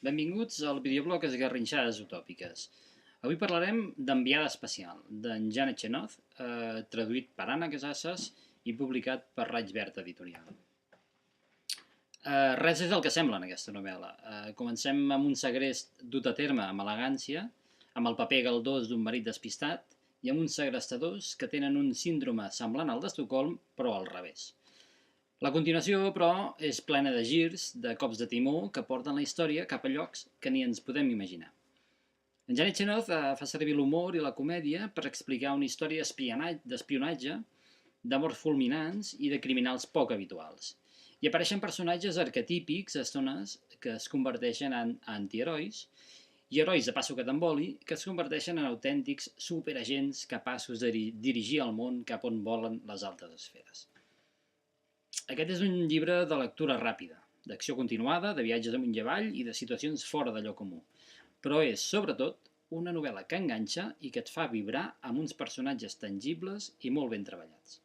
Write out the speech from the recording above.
Benvinguts al videoblog Esgarrinxades Utòpiques. Avui parlarem d'Enviada Espacial, d'en Janet Chenoz, traduït per Anna Casasses i publicat per Raig Verd Editorial. Res és el que sembla en aquesta novel·la. Comencem amb un segrest dut a terme amb elegància, amb el paper galdós d'un marit despistat i amb uns segrestadors que tenen un síndrome semblant al d'Estocolm, però al revés. La continuació, però, és plena de girs, de cops de timó que porten la història cap a llocs que ni ens podem imaginar. En Janet Chenoz fa servir l'humor i la comèdia per explicar una història d'espionatge, d'amors fulminants i de criminals poc habituals. Hi apareixen personatges arquetípics a estones que es converteixen en antiherois i herois de passo que t'emboli que es converteixen en autèntics superagents capaços de dirigir el món cap on volen les altes esferes. Aquest és un llibre de lectura ràpida, d'acció continuada, de viatges amunt i avall i de situacions fora d'allò comú. Però és, sobretot, una novel·la que enganxa i que et fa vibrar amb uns personatges tangibles i molt ben treballats.